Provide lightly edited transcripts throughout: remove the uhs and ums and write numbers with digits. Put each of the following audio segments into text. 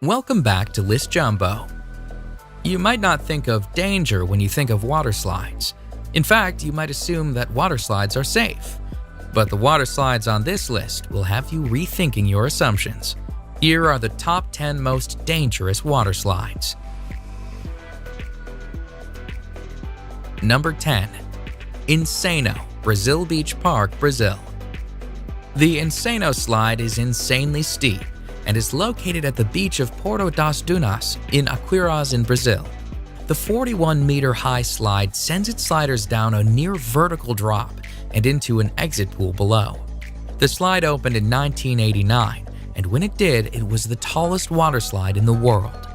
Welcome back to List Jumbo. You might not think of danger when you think of water slides. In fact, you might assume that water slides are safe. But the water slides on this list will have you rethinking your assumptions. Here are the top 10 most dangerous water slides. Number 10. Insano, Brazil Beach Park, Brazil. The Insano slide is insanely steep and is located at the beach of Porto das Dunas in Aquiraz in Brazil. The 41-meter-high slide sends its sliders down a near-vertical drop and into an exit pool below. The slide opened in 1989, and when it did, it was the tallest water slide in the world.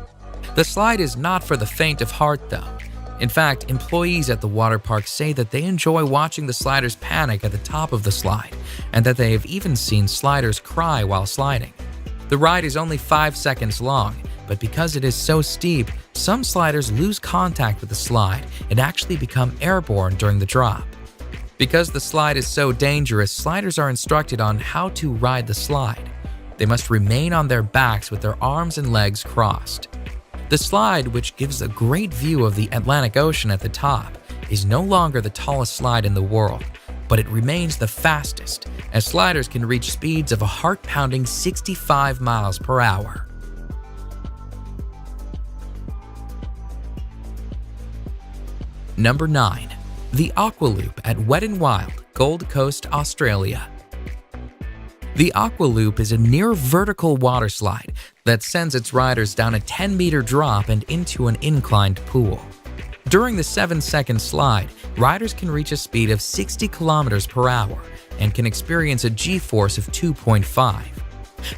The slide is not for the faint of heart, though. In fact, employees at the water park say that they enjoy watching the sliders panic at the top of the slide, and that they have even seen sliders cry while sliding. The ride is only 5 seconds long, but because it is so steep, some sliders lose contact with the slide and actually become airborne during the drop. Because the slide is so dangerous, sliders are instructed on how to ride the slide. They must remain on their backs with their arms and legs crossed. The slide, which gives a great view of the Atlantic Ocean at the top, is no longer the tallest slide in the world, but it remains the fastest, as sliders can reach speeds of a heart-pounding 65 miles per hour. Number 9. The Aqualoop at Wet n Wild, Gold Coast, Australia. The Aqualoop is a near-vertical water slide that sends its riders down a 10-meter drop and into an inclined pool. During the 7-second slide, riders can reach a speed of 60 kilometers per hour and can experience a G-force of 2.5.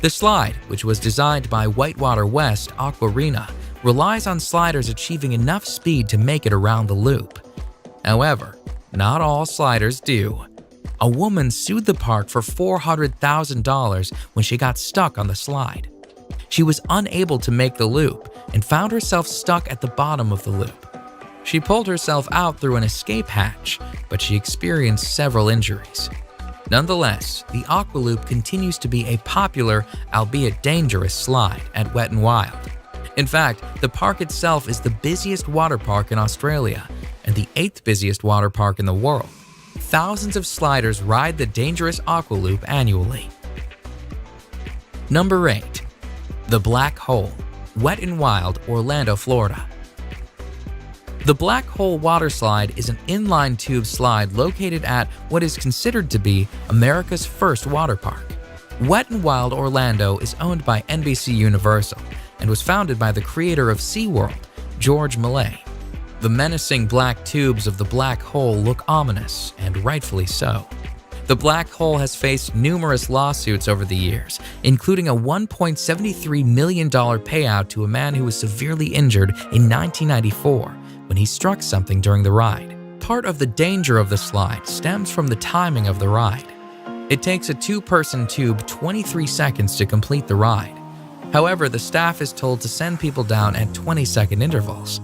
The slide, which was designed by Whitewater West Aquarena, relies on sliders achieving enough speed to make it around the loop. However, not all sliders do. A woman sued the park for $400,000 when she got stuck on the slide. She was unable to make the loop and found herself stuck at the bottom of the loop. She pulled herself out through an escape hatch, but she experienced several injuries. Nonetheless, the Aqualoop continues to be a popular, albeit dangerous, slide at Wet n Wild. In fact, the park itself is the busiest water park in Australia and the 8th busiest water park in the world. Thousands of sliders ride the dangerous Aqualoop annually. Number 8. The Black Hole, Wet n Wild, Orlando, Florida. The Black Hole water slide is an inline tube slide located at what is considered to be America's first water park. Wet n Wild Orlando is owned by NBC Universal and was founded by the creator of SeaWorld, George Millay. The menacing black tubes of the Black Hole look ominous, and rightfully so. The Black Hole has faced numerous lawsuits over the years, including a $1.73 million payout to a man who was severely injured in 1994 when he struck something during the ride. Part of the danger of the slide stems from the timing of the ride. It takes a 2-person tube 23 seconds to complete the ride. However, the staff is told to send people down at 20-second intervals.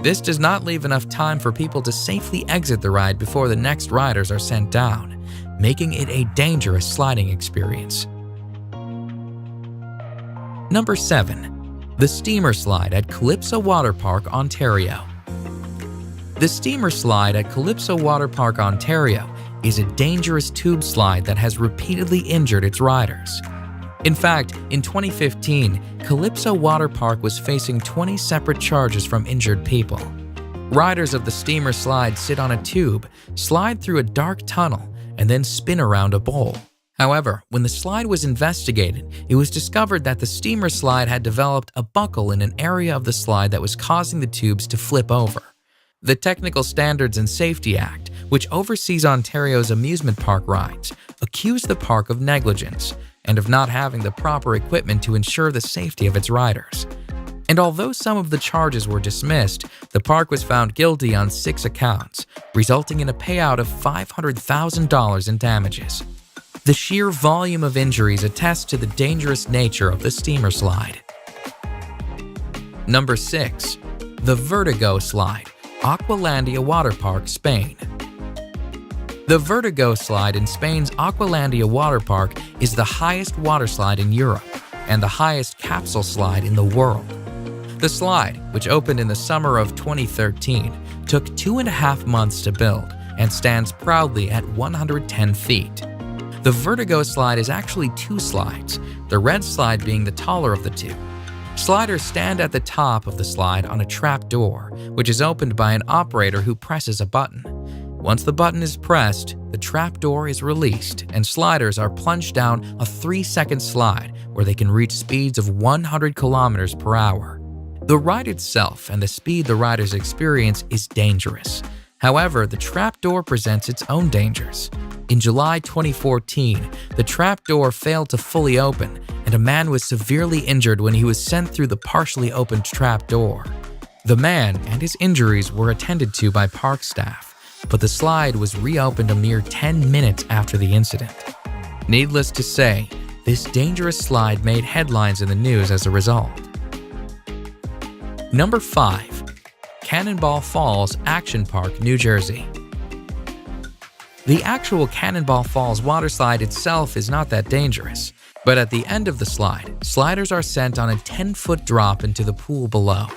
This does not leave enough time for people to safely exit the ride before the next riders are sent down, making it a dangerous sliding experience. Number 7. The Steamer Slide at Calypso Water Park, Ontario. The Steamer Slide at Calypso Water Park, Ontario is a dangerous tube slide that has repeatedly injured its riders. In fact, in 2015, Calypso Water Park was facing 20 separate charges from injured people. Riders of the Steamer Slide sit on a tube, slide through a dark tunnel, and then spin around a bowl. However, when the slide was investigated, it was discovered that the Steamer Slide had developed a buckle in an area of the slide that was causing the tubes to flip over. The Technical Standards and Safety Act, which oversees Ontario's amusement park rides, accused the park of negligence and of not having the proper equipment to ensure the safety of its riders. And although some of the charges were dismissed, the park was found guilty on 6 accounts, resulting in a payout of $500,000 in damages. The sheer volume of injuries attests to the dangerous nature of the Steamer Slide. Number 6. The Vertigo Slide, Aqualandia Water Park, Spain. The Vertigo Slide in Spain's Aqualandia Water Park is the highest water slide in Europe, and the highest capsule slide in the world. The slide, which opened in the summer of 2013, took 2.5 months to build and stands proudly at 110 feet. The Vertigo slide is actually two slides, the red slide being the taller of the two. Sliders stand at the top of the slide on a trap door, which is opened by an operator who presses a button. Once the button is pressed, the trap door is released and sliders are plunged down a 3-second slide where they can reach speeds of 100 kilometers per hour. The ride itself and the speed the riders experience is dangerous. However, the trap door presents its own dangers. In July 2014, the trap door failed to fully open, and a man was severely injured when he was sent through the partially opened trap door. The man and his injuries were attended to by park staff, but the slide was reopened a mere 10 minutes after the incident. Needless to say, this dangerous slide made headlines in the news as a result. Number 5. Cannonball Falls Action Park, New Jersey. The actual Cannonball Falls water slide itself is not that dangerous, but at the end of the slide, sliders are sent on a 10-foot drop into the pool below.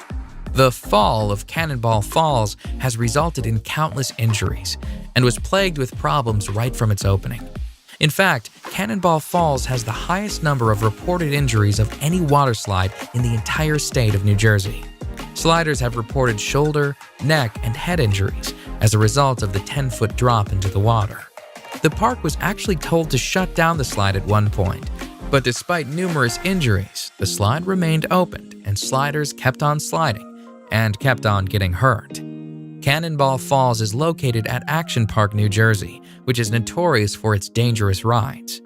The fall of Cannonball Falls has resulted in countless injuries and was plagued with problems right from its opening. In fact, Cannonball Falls has the highest number of reported injuries of any water slide in the entire state of New Jersey. Sliders have reported shoulder, neck, and head injuries as a result of the 10-foot drop into the water. The park was actually told to shut down the slide at one point, but despite numerous injuries, the slide remained opened and sliders kept on sliding and kept on getting hurt. Cannonball Falls is located at Action Park, New Jersey, which is notorious for its dangerous rides.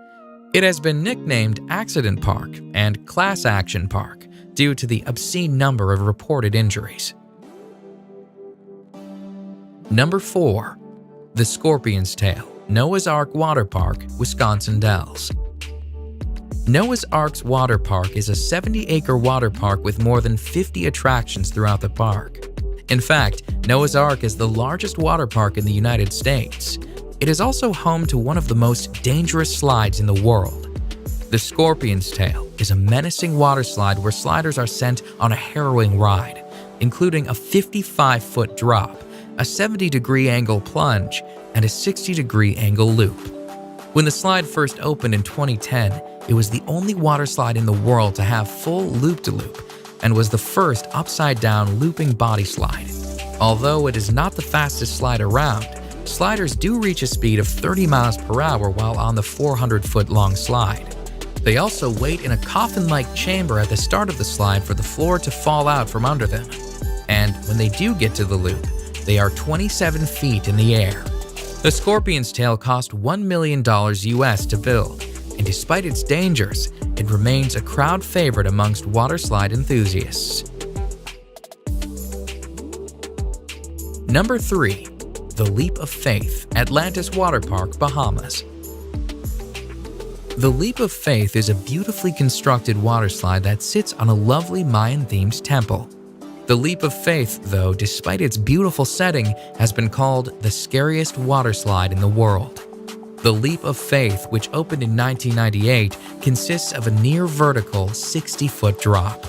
It has been nicknamed Accident Park and Class Action Park due to the obscene number of reported injuries. Number 4. The Scorpion's Tail, Noah's Ark Water Park, Wisconsin Dells. Noah's Ark's Water Park is a 70-acre water park with more than 50 attractions throughout the park. In fact, Noah's Ark is the largest water park in the United States. It is also home to one of the most dangerous slides in the world. The Scorpion's Tail is a menacing water slide where sliders are sent on a harrowing ride, including a 55-foot drop, a 70-degree angle plunge, and a 60-degree angle loop. When the slide first opened in 2010, it was the only water slide in the world to have full loop-de-loop and was the first upside-down looping body slide. Although it is not the fastest slide around, sliders do reach a speed of 30 miles per hour while on the 400-foot-long slide. They also wait in a coffin-like chamber at the start of the slide for the floor to fall out from under them. And when they do get to the loop, they are 27 feet in the air. The Scorpion's Tail cost $1 million US to build, and despite its dangers, it remains a crowd favorite amongst water slide enthusiasts. Number 3. The Leap of Faith, Atlantis Water Park, Bahamas. The Leap of Faith is a beautifully constructed water slide that sits on a lovely Mayan-themed temple. The Leap of Faith, though, despite its beautiful setting, has been called the scariest water slide in the world. The Leap of Faith, which opened in 1998, consists of a near-vertical 60-foot drop.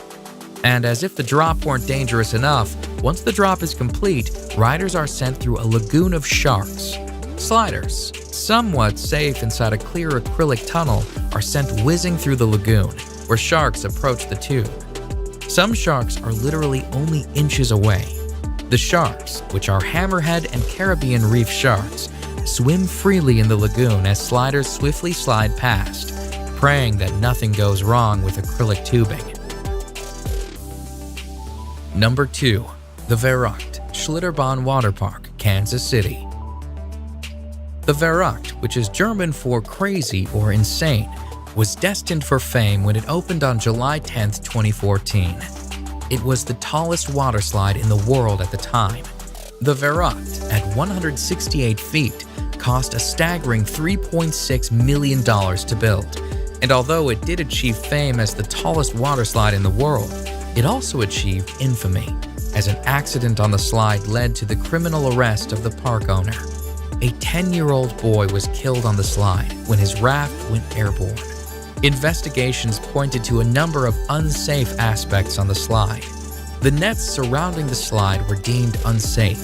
And as if the drop weren't dangerous enough, once the drop is complete, riders are sent through a lagoon of sharks. Sliders, somewhat safe inside a clear acrylic tunnel, are sent whizzing through the lagoon, where sharks approach the tube. Some sharks are literally only inches away. The sharks, which are hammerhead and Caribbean reef sharks, swim freely in the lagoon as sliders swiftly slide past, praying that nothing goes wrong with acrylic tubing. Number 2. The Verrückt Schlitterbahn Water Park, Kansas City. The Verrückt, which is German for crazy or insane, was destined for fame when it opened on July 10, 2014. It was the tallest water slide in the world at the time. The Verrückt, at 168 feet, cost a staggering $3.6 million to build, and although it did achieve fame as the tallest water slide in the world, it also achieved infamy, as an accident on the slide led to the criminal arrest of the park owner. A 10-year-old boy was killed on the slide when his raft went airborne. Investigations pointed to a number of unsafe aspects on the slide. The nets surrounding the slide were deemed unsafe,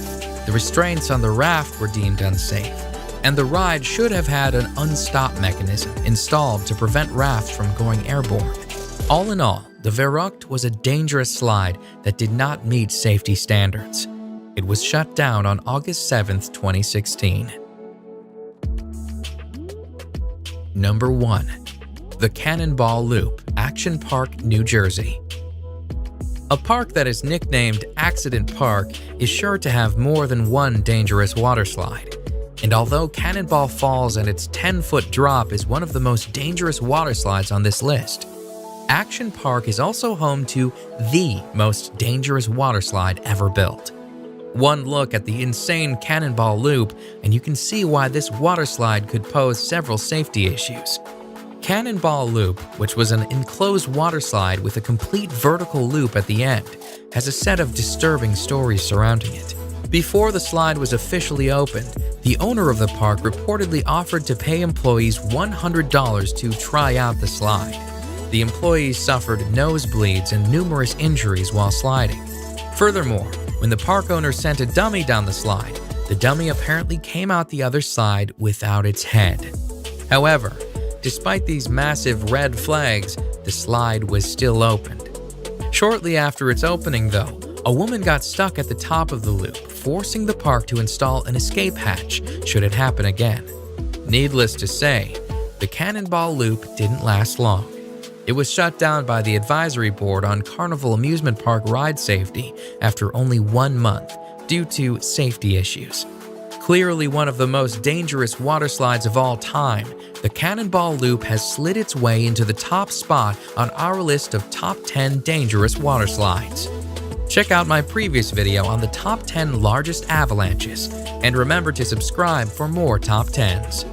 the restraints on the raft were deemed unsafe, and the ride should have had an unstop mechanism installed to prevent rafts from going airborne. All in all, the Verrückt was a dangerous slide that did not meet safety standards. It was shut down on August 7, 2016. Number 1. The Cannonball Loop, Action Park, New Jersey. A park that is nicknamed Accident Park is sure to have more than one dangerous waterslide. And although Cannonball Falls and its 10-foot drop is one of the most dangerous waterslides on this list, Action Park is also home to the most dangerous waterslide ever built. One look at the insane Cannonball Loop and you can see why this waterslide could pose several safety issues. Cannonball Loop, which was an enclosed waterslide with a complete vertical loop at the end, has a set of disturbing stories surrounding it. Before the slide was officially opened, the owner of the park reportedly offered to pay employees $100 to try out the slide. The employees suffered nosebleeds and numerous injuries while sliding. Furthermore, when the park owner sent a dummy down the slide, the dummy apparently came out the other side without its head. However, despite these massive red flags, the slide was still opened. Shortly after its opening, though, a woman got stuck at the top of the loop, forcing the park to install an escape hatch should it happen again. Needless to say, the Cannonball Loop didn't last long. It was shut down by the Advisory Board on Carnival Amusement Park ride safety after only 1 month due to safety issues. Clearly one of the most dangerous waterslides of all time, the Cannonball Loop has slid its way into the top spot on our list of top 10 dangerous waterslides. Check out my previous video on the top 10 largest avalanches, and remember to subscribe for more top 10s.